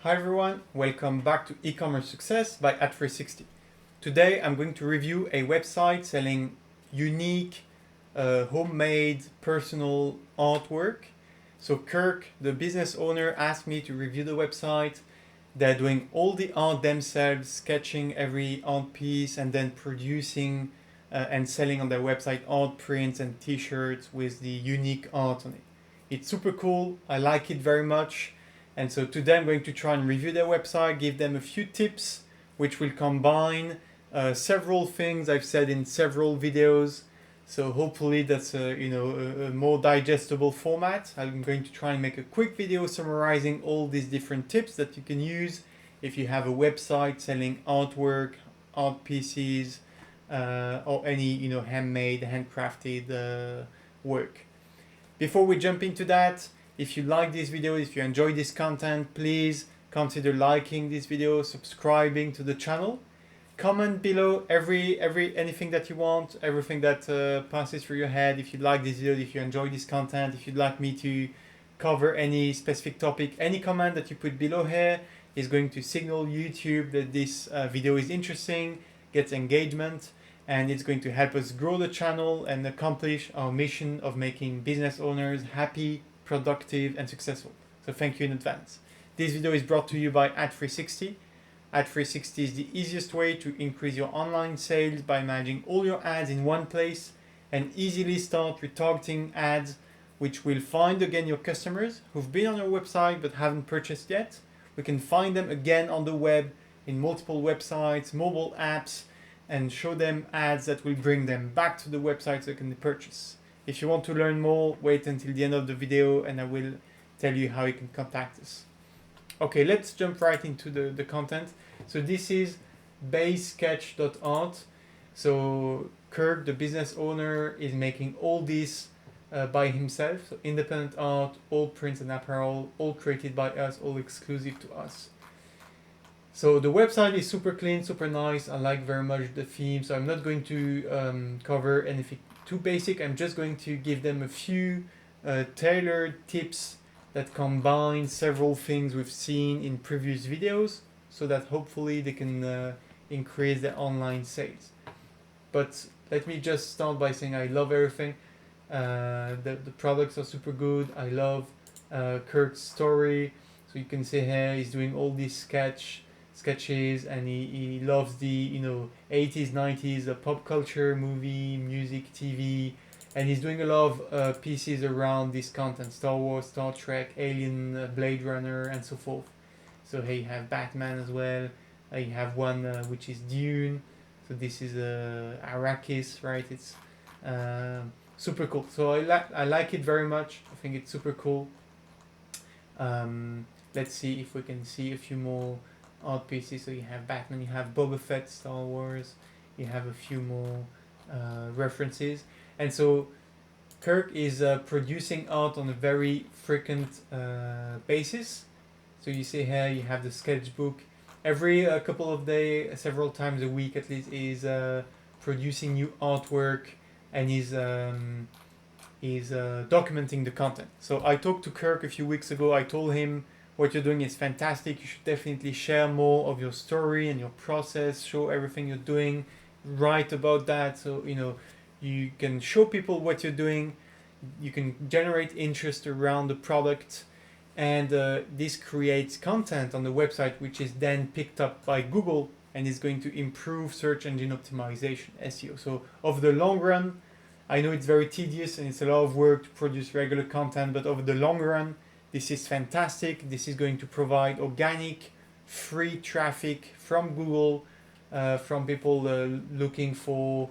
Hi everyone, welcome back to E-commerce Success by At360. Today I'm going to review a website selling unique, homemade, personal artwork. So Kirk, the business owner, asked me to review the website. They're doing all the art themselves, sketching every art piece and then producing and selling on their website art prints and t-shirts with the unique art on it. It's super cool, I like it very much. And so today I'm going to try and review their website, give them a few tips, which will combine several things I've said in several videos. So hopefully that's a more digestible format. I'm going to try and make a quick video summarizing all these different tips that you can use if you have a website selling artwork, art pieces, or any handmade, handcrafted work. Before we jump into that, if you like this video, if you enjoy this content, please consider liking this video, subscribing to the channel. Comment below anything that you want, everything that passes through your head. If you like this video, if you enjoy this content, if you'd like me to cover any specific topic, any comment that you put below here is going to signal YouTube that this video is interesting, gets engagement, and it's going to help us grow the channel and accomplish our mission of making business owners happy, productive, and successful. So thank you in advance. This video is brought to you by At360. At360 is the easiest way to increase your online sales by managing all your ads in one place and easily start retargeting ads, which will find again your customers who've been on your website but haven't purchased yet. We can find them again on the web in multiple websites, mobile apps, and show them ads that will bring them back to the website so they can purchase. If you want to learn more, wait until the end of the video and I will tell you how you can contact us. Okay, let's jump right into the content. So this is basesketch.art. So Kirk, the business owner, is making all this by himself. So independent art, all prints and apparel, all created by us, all exclusive to us. So the website is super clean, super nice. I like very much the theme. So I'm not going to cover anything too basic. I'm just going to give them a few tailored tips that combine several things we've seen in previous videos so that hopefully they can increase their online sales. But let me just start by saying I love everything. The products are super good. I love Kirk's story. So you can see here he's doing all these sketches and he loves the 80s 90s pop culture, movie, music, TV, and he's doing a lot of pieces around this content: Star Wars, Star Trek, Alien, Blade Runner, and so forth. So here you have Batman as well. You have one which is Dune. So this is Arrakis, right? It's super cool. So I like it very much. I think it's super cool. Let's see if we can see a few more art pieces. So you have Batman, you have Boba Fett, Star Wars, you have a few more references. And so Kirk is producing art on a very frequent basis. So you see here you have the sketchbook. Every couple of days, several times a week at least, is producing new artwork and is documenting the content. So I talked to Kirk a few weeks ago. I told him, what you're doing is fantastic. You should definitely share more of your story and your process, show everything you're doing, write about that. So, you can show people what you're doing. You can generate interest around the product. And this creates content on the website, which is then picked up by Google and is going to improve search engine optimization, SEO. So over the long run, I know it's very tedious and it's a lot of work to produce regular content, but over the long run, this is fantastic. This is going to provide organic, free traffic from Google, from people looking for,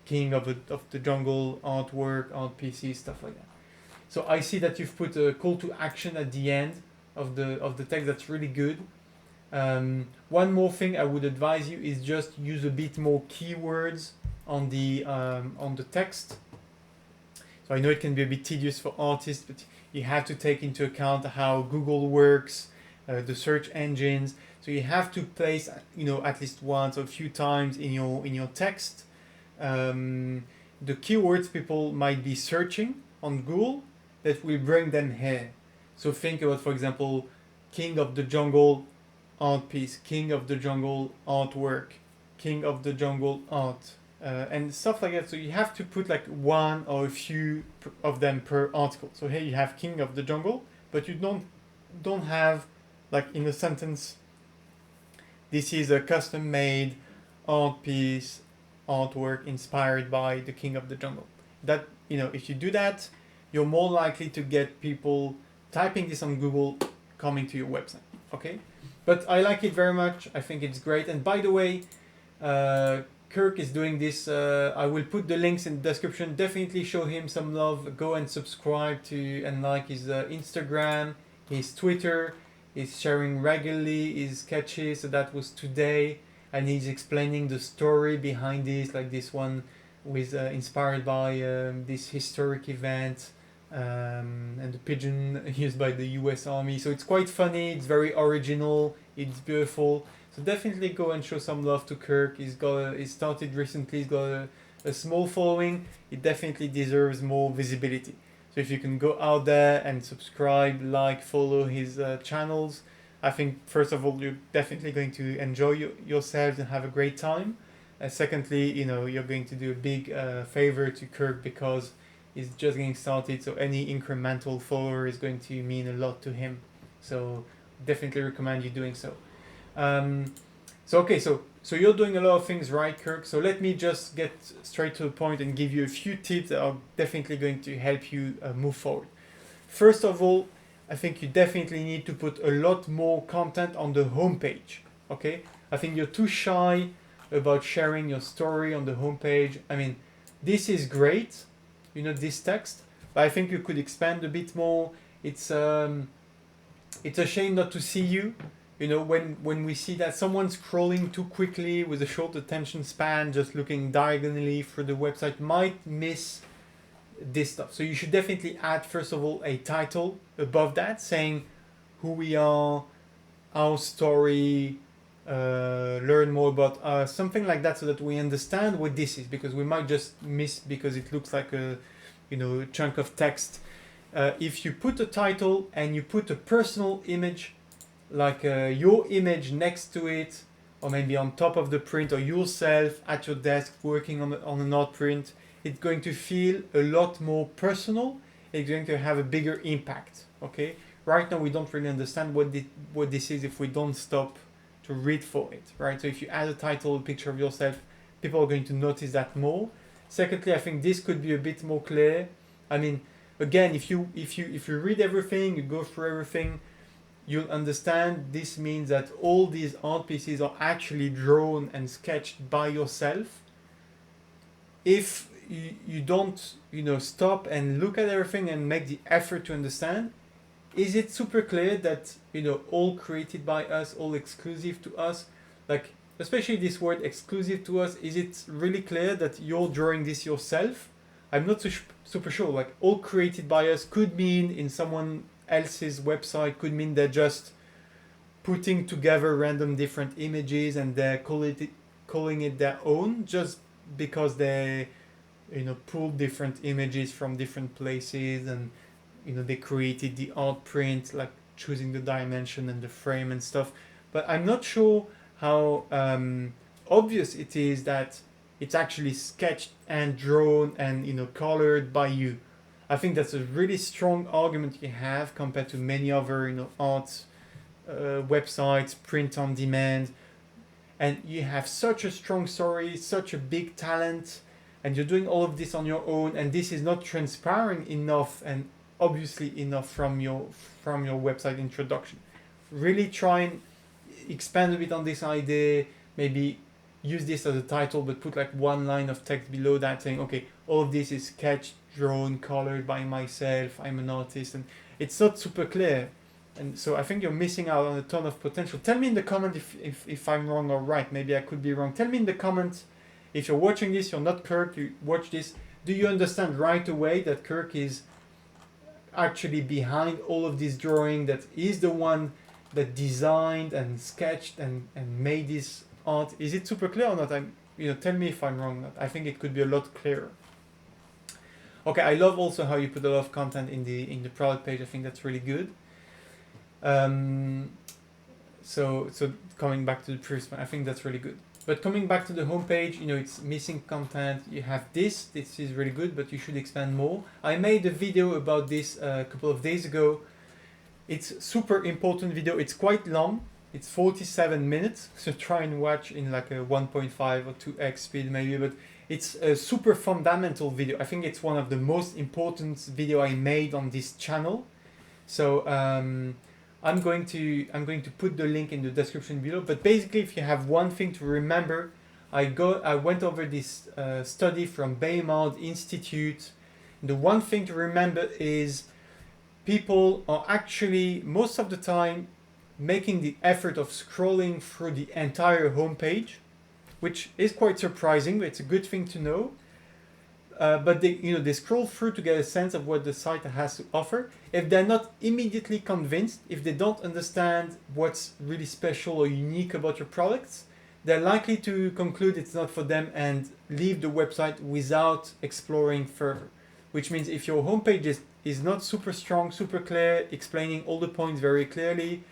king of the jungle artwork, art pieces, stuff like that. So I see that you've put a call to action at the end of the text. That's really good. One more thing I would advise you is just use a bit more keywords on the text. So I know it can be a bit tedious for artists, but you have to take into account how Google works, the search engines. So you have to place, at least once or a few times in your text, the keywords people might be searching on Google that will bring them here. So think about, for example, king of the jungle art piece, king of the jungle artwork, king of the jungle art, and stuff like that. So you have to put like one or a few of them per article. So here you have king of the jungle, but you don't have like in a sentence, this is a custom made art piece, artwork inspired by the king of the jungle. That, you know, if you do that, you're more likely to get people typing this on Google coming to your website. Okay, but I like it very much. I think it's great. And by the way, Kirk is doing this. I will put the links in the description. Definitely show him some love. Go and subscribe to and like his Instagram, his Twitter. He's sharing regularly his sketches. So that was today, and he's explaining the story behind this, like this one was inspired by this historic event. And the pigeon used by the US Army. So it's quite funny, it's very original, it's beautiful. So definitely go and show some love to Kirk. He started recently, he's got a small following. He definitely deserves more visibility. So if you can go out there and subscribe, like, follow his channels, I think first of all you're definitely going to enjoy yourselves and have a great time. Secondly, you know, you're going to do a big favor to Kirk because he's just getting started, so any incremental follower is going to mean a lot to him. So definitely recommend you doing so. So you're doing a lot of things right, Kirk. So let me just get straight to the point and give you a few tips that are definitely going to help you move forward. First of all, I think you definitely need to put a lot more content on the homepage. Okay, I think you're too shy about sharing your story on the homepage. I mean, this is great, you know, this text, but I think you could expand a bit more. It's a shame not to see you. You know, when we see that someone scrolling too quickly with a short attention span, just looking diagonally through the website, might miss this stuff. So you should definitely add, first of all, a title above that saying who we are, our story, learn more about us, something like that, so that we understand what this is, because we might just miss because it looks like a, you know, chunk of text. If you put a title and you put a personal image, like your image next to it, or maybe on top of the print, or yourself at your desk working on an art print, it's going to feel a lot more personal. It's going to have a bigger impact. Okay, right now we don't really understand what this is if we don't stop to read for it, right? So if you add a title, a picture of yourself, people are going to notice that more. Secondly, I think this could be a bit more clear. I mean, again, if you read everything, you go through everything, you'll understand this means that all these art pieces are actually drawn and sketched by yourself. If you don't, you know, stop and look at everything and make the effort to understand, is it super clear that, you know, all created by us, all exclusive to us? Like, especially this word exclusive to us, is it really clear that you're drawing this yourself? I'm not super sure. Like, all created by us could mean in someone else's website, could mean they're just putting together random different images and they're calling it their own, just because they, you know, pulled different images from different places, and, you know, they created the art print, like choosing the dimension and the frame and stuff. But I'm not sure how obvious it is that it's actually sketched and drawn and, you know, colored by you. I think that's a really strong argument you have compared to many other, you know, art websites, print on demand, and you have such a strong story, such a big talent, and you're doing all of this on your own, and this is not transparent enough and obviously enough from your website introduction. Really try and expand a bit on this idea. Maybe use this as a title, but put like one line of text below that saying, okay, all of this is sketched, drawn, colored by myself, I'm an artist, and it's not super clear. And so I think you're missing out on a ton of potential. Tell me in the comment if I'm wrong or right. Maybe I could be wrong. Tell me in the comments, if you're watching this, you're not Kirk, you watch this, do you understand right away that Kirk is actually behind all of this drawing, that is the one that designed and sketched and made this art? Is it super clear or not? Tell me if I'm wrong or not. I think it could be a lot clearer. Okay, I love also how you put a lot of content in the product page. I think that's really good. So coming back to the previous one, I think that's really good. But coming back to the homepage, it's missing content. You have this is really good, but you should expand more. I made a video about this a couple of days ago. It's super important video. It's quite long. It's 47 minutes, so try and watch in like a 1.5 or 2x speed maybe, but it's a super fundamental video. I think it's one of the most important video I made on this channel. So I'm going to put the link in the description below. But basically, if you have one thing to remember, I went over this study from Baymard Institute. The one thing to remember is people are actually most of the time making the effort of scrolling through the entire homepage, which is quite surprising, but it's a good thing to know. But they scroll through to get a sense of what the site has to offer. If they're not immediately convinced, if they don't understand what's really special or unique about your products, they're likely to conclude it's not for them and leave the website without exploring further. Which means if your homepage is not super strong, super clear, explaining all the points very clearly,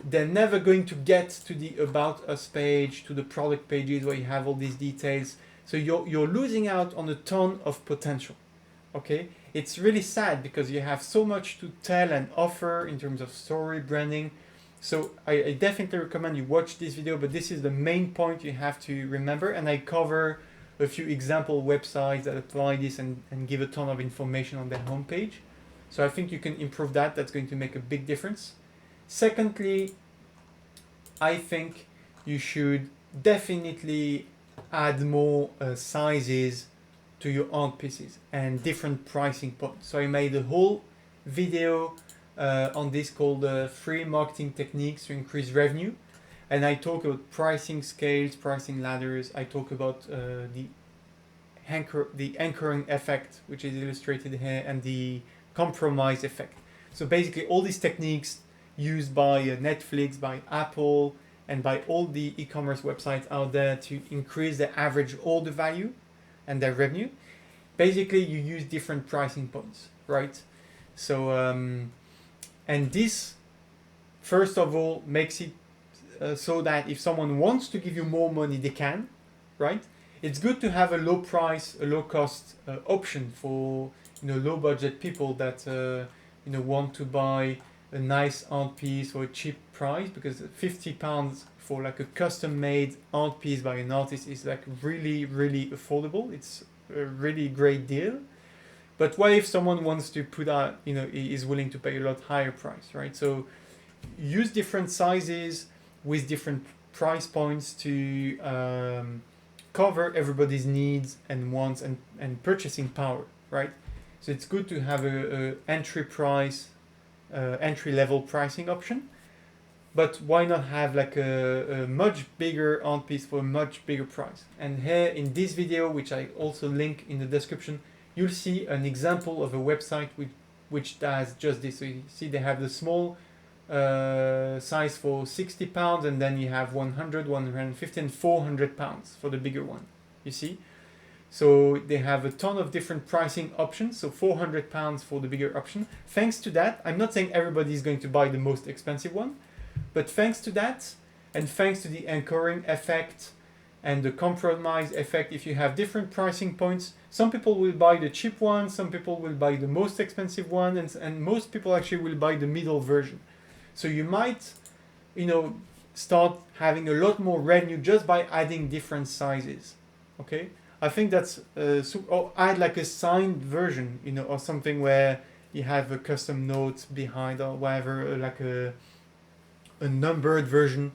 they're never going to get to the About Us page, to the product pages where you have all these details. So you're losing out on a ton of potential. Okay, it's really sad because you have so much to tell and offer in terms of story, branding. So I definitely recommend you watch this video, but this is the main point you have to remember. And I cover a few example websites that apply this and give a ton of information on their homepage. So I think you can improve that. That's going to make a big difference. Secondly, I think you should definitely add more sizes to your art pieces and different pricing points. So I made a whole video on this called 3 marketing techniques to increase revenue. And I talk about pricing scales, pricing ladders. I talk about the anchoring effect, which is illustrated here, and the compromise effect. So basically all these techniques used by Netflix, by Apple, and by all the e-commerce websites out there to increase their average order value and their revenue. Basically, you use different pricing points, right? So, and this, first of all, makes it so that if someone wants to give you more money, they can, right? It's good to have a low price, a low cost option for low budget people that want to buy a nice art piece for a cheap price, because £50 for like a custom made art piece by an artist is like really, really affordable. It's a really great deal. But what if someone wants to put out, is willing to pay a lot higher price, right? So use different sizes with different price points to cover everybody's needs and wants and purchasing power, right? So it's good to have a entry level pricing option, but why not have like a much bigger art piece for a much bigger price? And here in this video, which I also link in the description, you'll see an example of a website which does just this. So you see they have the small size for £60, and then you have 100, 150 and £400 for the bigger one, you see. So they have a ton of different pricing options. So £400 for the bigger option. Thanks to that, I'm not saying everybody is going to buy the most expensive one, but thanks to that, and thanks to the anchoring effect and the compromise effect, if you have different pricing points, some people will buy the cheap one, some people will buy the most expensive one, and most people actually will buy the middle version. So you might, start having a lot more revenue just by adding different sizes, okay? I think that's, or add like a signed version, or something where you have a custom note behind or whatever, like a numbered version,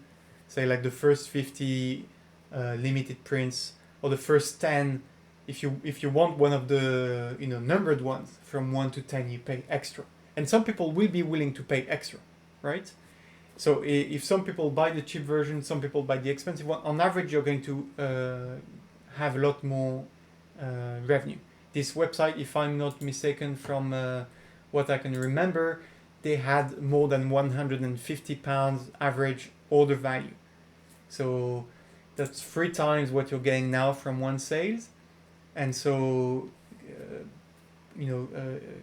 say like the first 50 limited prints, or the first 10. If you want one of the numbered ones from 1 to 10, you pay extra. And some people will be willing to pay extra, right? So if some people buy the cheap version, some people buy the expensive one, on average you're going to have a lot more revenue. This website, if I'm not mistaken, from what I can remember, they had more than £150 average order value. So that's 3 times what you're getting now from one sales. And so,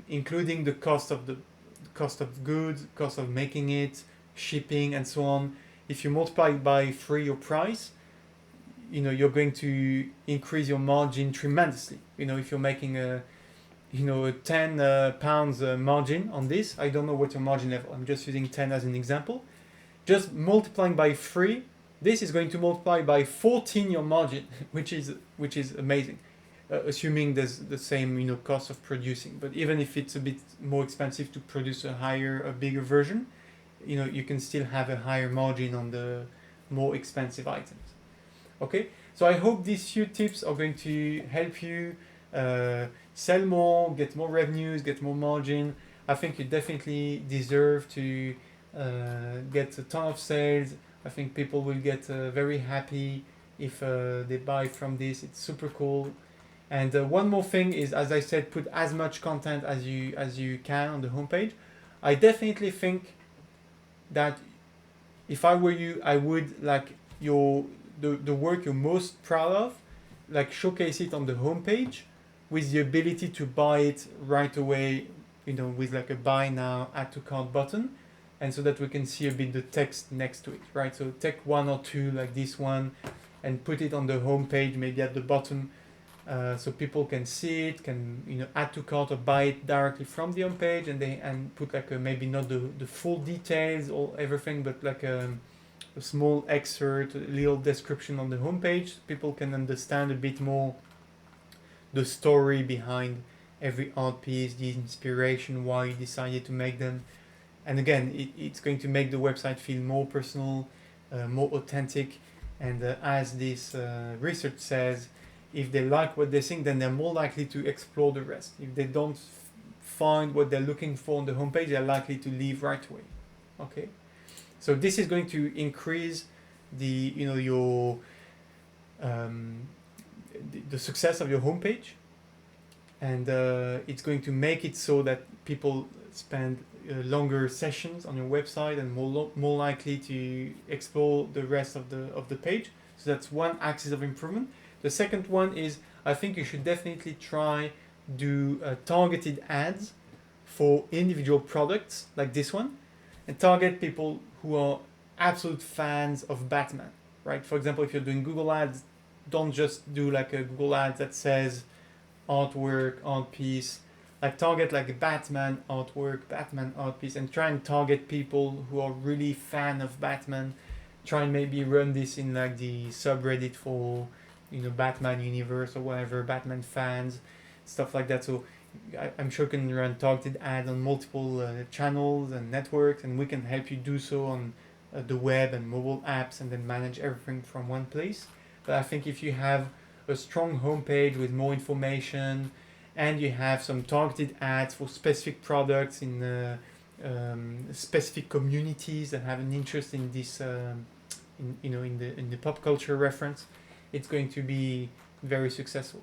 including the cost of the cost of goods, cost of making it, shipping, and so on. If you multiply by 3 your price, you're going to increase your margin tremendously. If you're making a 10 pounds margin on this, I don't know what your margin level. I'm just using 10 as an example. Just multiplying by 3, this is going to multiply by 14 your margin, which is amazing. Assuming there's the same cost of producing, but even if it's a bit more expensive to produce a bigger version, you can still have a higher margin on the more expensive items. Okay, so I hope these few tips are going to help you sell more, get more revenues, get more margin. I think you definitely deserve to get a ton of sales. I think people will get very happy if they buy from this. It's super cool. And one more thing is, as I said, put as much content as you can on the homepage. I definitely think that if I were you, I would like the work you're most proud of, like showcase it on the homepage with the ability to buy it right away, with like a buy now, add to cart button, and so that we can see a bit the text next to it, right? So take 1 or 2 like this one and put it on the homepage, maybe at the bottom, so people can see it, can add to cart or buy it directly from the homepage, and put like maybe not the full details or everything, but like a small excerpt, a little description on the homepage, so people can understand a bit more the story behind every art piece, the inspiration, why you decided to make them. And again, it's going to make the website feel more personal, more authentic, and as this research says, if they like what they think, then they're more likely to explore the rest. If they don't find what they're looking for on the homepage, they're likely to leave right away. Okay, so this is going to increase the the success of your homepage, and it's going to make it so that people spend longer sessions on your website and more likely to explore the rest of the page. So that's one axis of improvement. The second one is, I think you should definitely try do targeted ads for individual products like this one, and target people who are absolute fans of Batman, right? For example, if you're doing Google ads, don't just do like a Google ad that says artwork, art piece. Like target like Batman artwork, Batman art piece, and try and target people who are really fan of Batman. Try and maybe run this in like the subreddit for Batman universe or whatever, Batman fans, stuff like that. So I'm sure you can run targeted ads on multiple channels and networks, and we can help you do so on the web and mobile apps, and then manage everything from one place. But I think if you have a strong homepage with more information, and you have some targeted ads for specific products in specific communities that have an interest in this, in the pop culture reference, it's going to be very successful.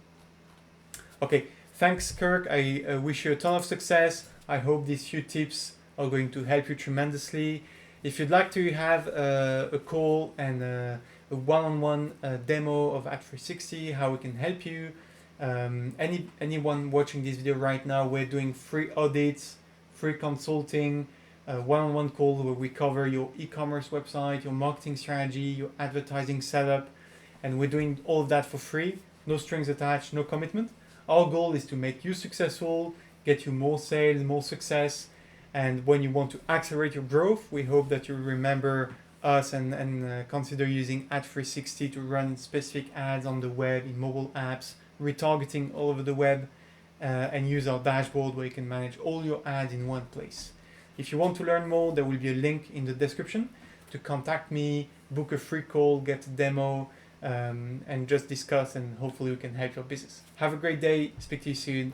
Okay, thanks, Kirk. I wish you a ton of success. I hope these few tips are going to help you tremendously. If you'd like to have a call and a one-on-one demo of Ad360, how we can help you, anyone watching this video right now, we're doing free audits, free consulting, one-on-one call where we cover your e-commerce website, your marketing strategy, your advertising setup, and we're doing all of that for free, no strings attached, no commitment. Our goal is to make you successful, get you more sales, more success, and when you want to accelerate your growth, we hope that you remember us and consider using Ad360 to run specific ads on the web, in mobile apps, retargeting all over the web, and use our dashboard where you can manage all your ads in one place. If you want to learn more, there will be a link in the description to contact me, book a free call, get a demo, and just discuss, and hopefully we can help your business. Have a great day. Speak to you soon.